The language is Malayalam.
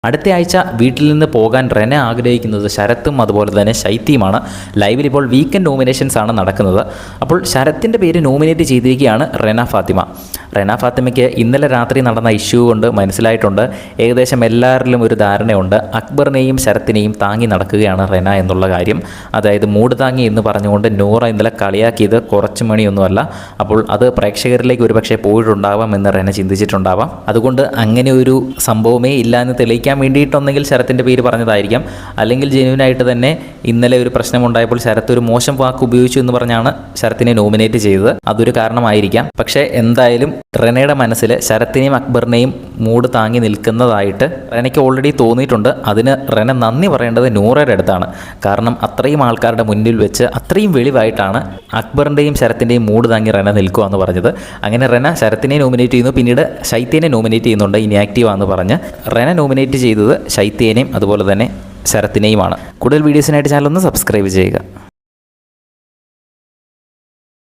അടുത്ത ആഴ്ച വീട്ടിൽ നിന്ന് പോകാൻ റെന ആഗ്രഹിക്കുന്നത് ശരത്തും അതുപോലെ തന്നെ ശൈത്യയുമാണ്. ലൈവിൽ ഇപ്പോൾ വീക്കെൻഡ് നോമിനേഷൻസ് ആണ് നടക്കുന്നത്. അപ്പോൾ ശരത്തിൻ്റെ പേര് നോമിനേറ്റ് ചെയ്തിരിക്കുകയാണ് റെന ഫാത്തിമ. റെന ഫാത്തിമയ്ക്ക് ഇന്നലെ രാത്രി നടന്ന ഇഷ്യൂ കൊണ്ട് മനസ്സിലായിട്ടുണ്ട്, ഏകദേശം എല്ലാവരിലും ഒരു ധാരണയുണ്ട്, അക്ബറിനെയും ശരത്തിനെയും താങ്ങി നടക്കുകയാണ് റെന എന്നുള്ള കാര്യം. അതായത് മൂട് താങ്ങി എന്ന് പറഞ്ഞുകൊണ്ട് നൂറ ഇന്നലെ കളിയാക്കിയത് കുറച്ച് മണിയൊന്നുമല്ല. അപ്പോൾ അത് പ്രേക്ഷകരിലേക്ക് ഒരുപക്ഷെ പോയിട്ടുണ്ടാവാം എന്ന് റെന ചിന്തിച്ചിട്ടുണ്ടാവാം. അതുകൊണ്ട് അങ്ങനെ ഒരു സംഭവമേ ഇല്ല എന്ന് തെളിയിക്കാൻ വേണ്ടിയിട്ടൊന്നെങ്കിൽ ശരത്തിൻ്റെ പേര് പറഞ്ഞതായിരിക്കാം, അല്ലെങ്കിൽ ജെന്യൂനായിട്ട് തന്നെ ഇന്നലെ ഒരു പ്രശ്നമുണ്ടായപ്പോൾ ശരത്ത് ഒരു മോശം വാക്ക് ഉപയോഗിച്ചു എന്ന് പറഞ്ഞാണ് ശരത്തിനെ നോമിനേറ്റ് ചെയ്തത്. അതൊരു കാരണമായിരിക്കാം. പക്ഷേ എന്തായാലും റെനയുടെ മനസ്സിൽ ശരത്തിനെയും അക്ബറിനെയും മൂട് താങ്ങി നിൽക്കുന്നതായിട്ട് റെനയ്ക്ക് ഓൾറെഡി തോന്നിയിട്ടുണ്ട്. അതിന് റെന നന്ദി പറയേണ്ടത് നൂറയുടെ അടുത്താണ്. കാരണം അത്രയും ആൾക്കാരുടെ മുന്നിൽ വെച്ച് അത്രയും വെളിവായിട്ടാണ് അക്ബറിൻ്റെയും ശരത്തിൻ്റെയും മൂട് താങ്ങി റെന നിൽക്കുക എന്ന് പറഞ്ഞത്. അങ്ങനെ റെന ശരത്തിനെ നോമിനേറ്റ് ചെയ്യുന്നു, പിന്നീട് ശൈത്യനെ നോമിനേറ്റ് ചെയ്യുന്നുണ്ട് ഇനാക്റ്റീവാന്ന് പറഞ്ഞ്. റെന നോമിനേറ്റ് ചെയ്തത് ശൈത്യനെയും അതുപോലെ തന്നെ ശരത്തിനെയുമാണ്. കൂടുതൽ വീഡിയോസിനായിട്ട് ചാനൽ ഒന്ന് സബ്സ്ക്രൈബ് ചെയ്യുക.